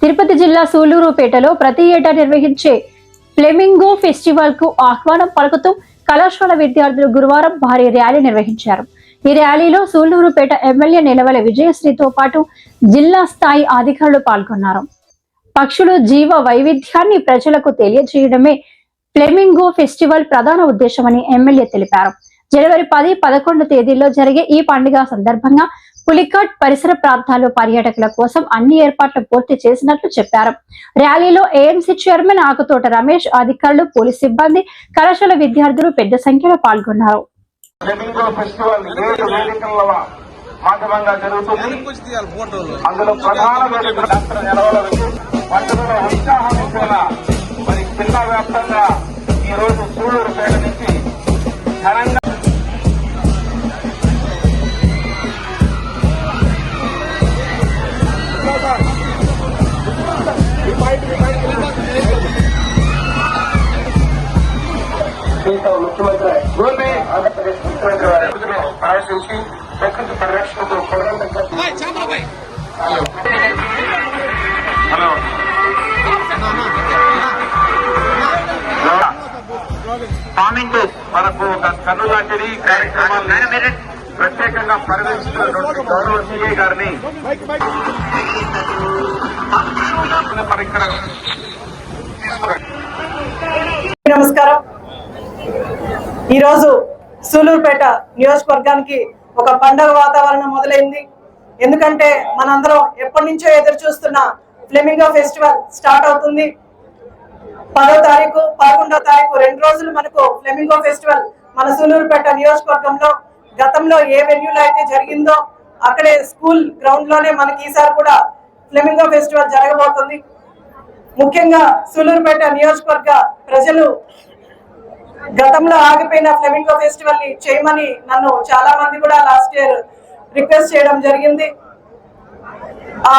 తిరుపతి జిల్లా సూళ్లూరుపేటలో ప్రతి ఏటా నిర్వహించే ఫ్లెమింగో ఫెస్టివల్ కు ఆహ్వానం పలుకుతూ కళాశాల విద్యార్థులు గురువారం భారీ ర్యాలీ నిర్వహించారు. ఈ ర్యాలీలో సూళ్లూరుపేట ఎమ్మెల్యే నిలవల విజయశ్రీతో పాటు జిల్లా స్థాయి అధికారులు పాల్గొన్నారు. పక్షులు జీవ వైవిధ్యాన్ని ప్రజలకు తెలియజేయడమే ఫ్లెమింగో ఫెస్టివల్ ప్రధాన ఉద్దేశమని ఎమ్మెల్యే తెలిపారు. జనవరి 10, 11 తేదీల్లో జరిగే ఈ పండుగ సందర్భంగా పులికాట్ పరిసర ప్రాంతాల్లో పర్యాటకుల కోసం అన్ని ఏర్పాట్లు పూర్తి చేసినట్లు చెప్పారు. ర్యాలీలో ఏఎంసీ చైర్మన్ ఆకుతోట రమేష్, అధికారులు, పోలీస్ సిబ్బంది, కళాశాల విద్యార్థులు పెద్ద సంఖ్యలో పాల్గొన్నారు. ముఖ్యమంత్రి ఆంధ్రప్రదేశ్ ముఖ్యమంత్రి వారి ఆలోచించి ప్రకృతి పరిరక్షణకు ఫార్మింగ్ మనకు ఒక కన్ను లాంటిది కార్యక్రమాలు ప్రత్యేకంగా పరిరక్షించినటువంటి గౌరవ సిఐ గారిని నమస్కారం. ఈరోజు సూళ్లూరుపేట నియోజకవర్గానికి ఒక పండుగ వాతావరణం మొదలైంది. ఎందుకంటే మనందరం ఎప్పటి నుంచో ఎదురు చూస్తున్న ఫ్లెమింగో ఫెస్టివల్ స్టార్ట్ అవుతుంది. 10వ తారీఖు, 11వ తారీఖు 2 రోజులు మనకు ఫ్లెమింగో ఫెస్టివల్ మన సూళ్లూరుపేట నియోజకవర్గంలో గతంలో ఏ వెన్యూలో అయితే జరిగిందో అక్కడే స్కూల్ గ్రౌండ్ లోనే మనకి ఈసారి కూడా ఫ్లెమింగో ఫెస్టివల్ జరగబోతుంది. ముఖ్యంగా సూళ్లూరుపేట నియోజకవర్గ ప్రజలు గతంలో ఆగిపోయిన ఫ్లెమింగో ఫెస్టివల్ ని చేయమని నన్ను చాలా మంది కూడా లాస్ట్ ఇయర్ రిక్వెస్ట్ చేయడం జరిగింది. ఆ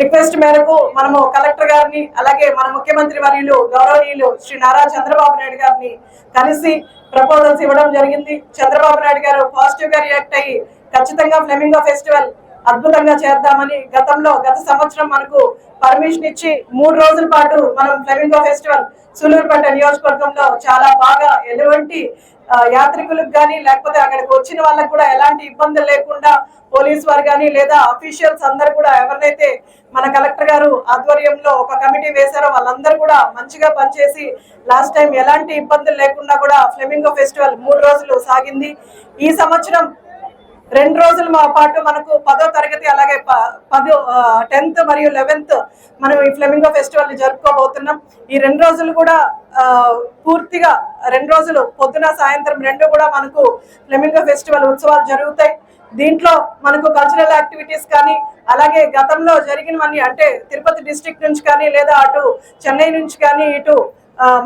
రిక్వెస్ట్ మేరకు మనము కలెక్టర్ గారిని, అలాగే మన ముఖ్యమంత్రి వర్యులు గౌరవనీయులు శ్రీ నారా చంద్రబాబు నాయుడు గారిని కలిసి ప్రపోజల్స్ ఇవ్వడం జరిగింది. చంద్రబాబు నాయుడు గారు పాజిటివ్ గా రియాక్ట్ అయ్యి ఖచ్చితంగా ఫ్లెమింగో ఫెస్టివల్ అద్భుతంగా చేద్దామని గత సంవత్సరం మనకు పర్మిషన్ ఇచ్చి 3 రోజుల పాటు మనం ఫ్లెమింగో ఫెస్టివల్ సూళ్లూరుపేట నియోజకవర్గంలో చాలా బాగా ఎటువంటి యాత్రికులకు కానీ లేకపోతే అక్కడికి వచ్చిన వాళ్ళకి కూడా ఎలాంటి ఇబ్బందులు లేకుండా పోలీసు వారు కానీ లేదా అఫీషియల్స్ అందరు కూడా ఎవరినైతే మన కలెక్టర్ గారు ఆధ్వర్యంలో ఒక కమిటీ వేశారో వాళ్ళందరూ కూడా మంచిగా పనిచేసి లాస్ట్ టైం ఎలాంటి ఇబ్బందులు లేకుండా కూడా ఫ్లెమింగో ఫెస్టివల్ 3 రోజులు సాగింది. ఈ సంవత్సరం 2 రోజుల పాటు మనకు 10వ తరగతి అలాగే 10th మరియు 11th మనం ఈ ఫ్లెమింగో ఫెస్టివల్ ని జరుపుకోబోతున్నాం. ఈ 2 రోజులు కూడా పూర్తిగా 2 రోజులు పొద్దున సాయంత్రం 2 కూడా మనకు ఫ్లెమింగో ఫెస్టివల్ ఉత్సవాలు జరుగుతాయి. దీంట్లో మనకు కల్చరల్ యాక్టివిటీస్ కానీ అలాగే గతంలో జరిగినవన్నీ అంటే తిరుపతి డిస్ట్రిక్ట్ నుంచి కానీ లేదా అటు చెన్నై నుంచి కానీ ఇటు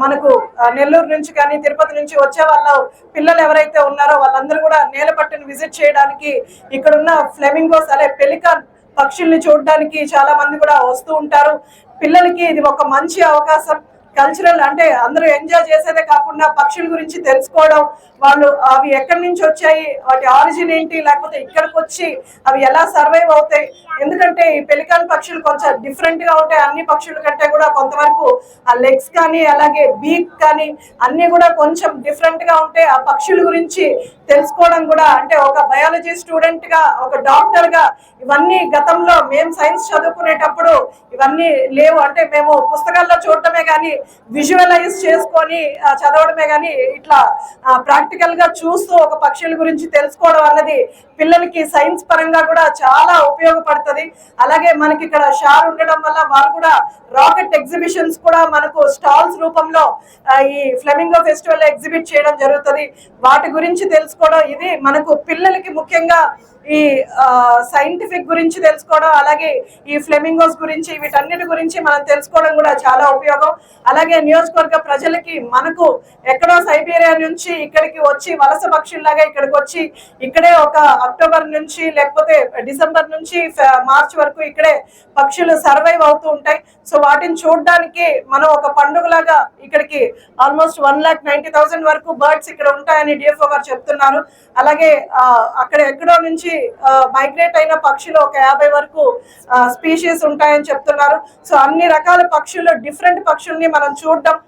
మనకు నెల్లూరు నుంచి కానీ తిరుపతి నుంచి వచ్చే వాళ్ళ పిల్లలు ఎవరైతే ఉన్నారో వాళ్ళందరూ కూడా నేలపట్టును విజిట్ చేయడానికి ఇక్కడున్న ఫ్లెమింగోస్ అనే పెలికాన్ పక్షుల్ని చూడడానికి చాలా మంది కూడా వస్తూ ఉంటారు. పిల్లలకి ఇది ఒక మంచి అవకాశం. కల్చరల్ అంటే అందరూ ఎంజాయ్ చేసేదే కాకుండా పక్షుల గురించి తెలుసుకోవడం, వాళ్ళు అవి ఎక్కడి నుంచి వచ్చాయి, వాటి ఆరిజిన్ ఏంటి, లేకపోతే ఇక్కడికి వచ్చి అవి ఎలా సర్వైవ్ అవుతాయి. ఎందుకంటే ఈ పెలికాన్ పక్షులు కొంచెం డిఫరెంట్ గా ఉంటాయి. అన్ని పక్షుల కంటే కూడా కొంతవరకు ఆ లెగ్స్ కానీ అలాగే బీక్ కానీ అన్ని కూడా కొంచెం డిఫరెంట్ గా ఉంటాయి. ఆ పక్షుల గురించి తెలుసుకోవడం కూడా అంటే ఒక బయాలజీ స్టూడెంట్ గా, ఒక డాక్టర్ గా ఇవన్నీ గతంలో మేము సైన్స్ చదువుకునేటప్పుడు ఇవన్నీ లేవు. అంటే మేము పుస్తకాల్లో చూడటమే కానీ విజువలైజ్ చేసుకొని చదవడమే కానీ ఇట్లా ప్రాక్టికల్ గా చూస్తూ ఒక పక్షుల గురించి తెలుసుకోవడం అన్నది పిల్లలకి సైన్స్ పరంగా కూడా చాలా ఉపయోగపడుతుంది. అలాగే మనకి ఇక్కడ షార్ ఉండడం వల్ల వాళ్ళు కూడా రాకెట్ ఎగ్జిబిషన్స్ కూడా మనకు స్టాల్స్ రూపంలో ఈ ఫ్లెమింగో ఫెస్టివల్ ఎగ్జిబిట్ చేయడం జరుగుతుంది. వాటి గురించి తెలుసుకోవడం ఇది మనకు పిల్లలకి ముఖ్యంగా ఈ సైంటిఫిక్ గురించి తెలుసుకోవడం, అలాగే ఈ ఫ్లెమింగోస్ గురించి వీటన్నిటి గురించి మనం తెలుసుకోవడం కూడా చాలా ఉపయోగం. అలాగే నియోజకవర్గ ప్రజలకి మనకు ఎక్కడో సైబీరియా నుంచి ఇక్కడికి వచ్చి వలస పక్షుల్లాగా ఇక్కడికి వచ్చి ఇక్కడే ఒక అక్టోబర్ నుంచి లేకపోతే డిసెంబర్ నుంచి మార్చ్ వరకు ఇక్కడే పక్షులు సర్వైవ్ అవుతూ ఉంటాయి. సో వాటిని చూడడానికి మనం ఒక పండుగలాగా ఇక్కడికి ఆల్మోస్ట్ 1,90,000 వరకు బర్డ్స్ ఇక్కడ ఉంటాయని డిఎఫ్ఓ గారు చెప్తున్నారు. అలాగే అక్కడ ఎక్కడో నుంచి నుంచి మైగ్రేట్ అయిన పక్షులు ఒక 50 వరకు స్పీషీస్ ఉంటాయని చెప్తున్నారు. సో అన్ని రకాల పక్షులు, డిఫరెంట్ పక్షుల్ని మనం చూడడం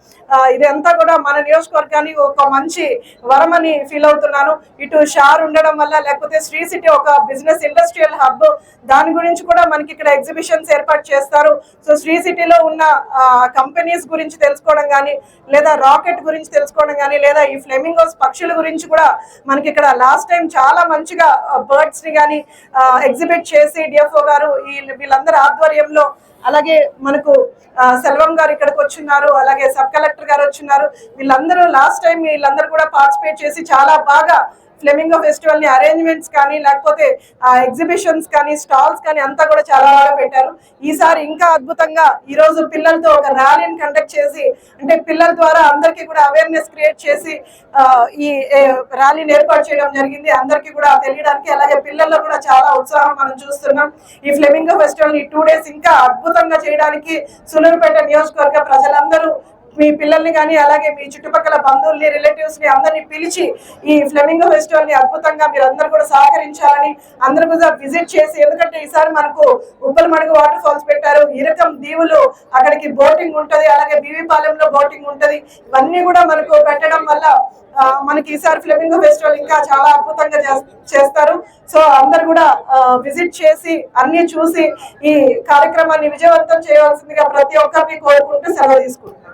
ఇదంతా కూడా మన నియోజకవర్గానికి ఒక మంచి వరమని ఫీల్ అవుతున్నాను. ఇటు షార్ ఉండడం వల్ల, లేకపోతే శ్రీ సిటీ ఒక బిజినెస్ ఇండస్ట్రియల్ హబ్, దాని గురించి కూడా మనకి ఇక్కడ ఎగ్జిబిషన్స్ ఏర్పాటు చేస్తారు. సో శ్రీ సిటీలో ఉన్న కంపెనీస్ గురించి తెలుసుకోవడం కానీ, లేదా రాకెట్ గురించి తెలుసుకోవడం కానీ, లేదా ఈ ఫ్లెమింగోస్ పక్షుల గురించి కూడా మనకి ఇక్కడ లాస్ట్ టైం చాలా మంచిగా బర్డ్స్ ని కానీ ఎగ్జిబిట్ చేసి డిఎఫ్ఓ గారు వీళ్ళందరి ఆధ్వర్యంలో, అలాగే మనకు సెల్వం గారు ఇక్కడికి వచ్చిన్నారు, అలాగే సబ్ కలెక్టర్ గారు వచ్చిన్నారు. వీళ్ళందరూ లాస్ట్ టైం వీళ్ళందరూ కూడా పార్టిసిపేట్ చేసి చాలా బాగా ఫ్లెమింగో ఫెస్టివల్ ని అరేంజ్మెంట్స్ కానీ, లేకపోతే ఎగ్జిబిషన్స్ కానీ, స్టాల్స్ కానీ అంతా కూడా చాలా బాగా పెట్టారు. ఈసారి ఇంకా అద్భుతంగా ఈ రోజు పిల్లలతో ఒక ర్యాలీని కండక్ట్ చేసి, అంటే పిల్లల ద్వారా అందరికీ కూడా అవేర్నెస్ క్రియేట్ చేసి ఈ ర్యాలీని ఏర్పాటు చేయడం జరిగింది, అందరికీ కూడా తెలియడానికి. అలాగే పిల్లల్లో కూడా చాలా ఉత్సాహం మనం చూస్తున్నాం. ఈ ఫ్లెమింగో ఫెస్టివల్ ని 2 days ఇంకా అద్భుతంగా చేయడానికి సూలూరుపేట నియోజకవర్గ ప్రజలందరూ మీ పిల్లల్ని కానీ, అలాగే మీ చుట్టుపక్కల బంధువుల్ని, రిలేటివ్స్ ని అందరినీ పిలిచి ఈ ఫ్లెమింగో ఫెస్టివల్ ని అద్భుతంగా మీరు అందరూ కూడా సహకరించాలని, అందరూ కూడా విజిట్ చేసి, ఎందుకంటే ఈసారి మనకు ఉప్పలమడుగు వాటర్ ఫాల్స్ పెట్టారు, ఇరకం దీవులు అక్కడికి బోటింగ్ ఉంటది, అలాగే బీవీపాలెంలో బోటింగ్ ఉంటది. ఇవన్నీ కూడా మనకు పెట్టడం వల్ల మనకి ఈసారి ఫ్లెమింగో ఫెస్టివల్ ఇంకా చాలా అద్భుతంగా చేస్తారు. సో అందరు కూడా విజిట్ చేసి అన్ని చూసి ఈ కార్యక్రమాన్ని విజయవంతం చేయవలసిందిగా ప్రతి ఒక్కరిని కోరుకుంటూ సెలవు తీసుకుంటున్నాను.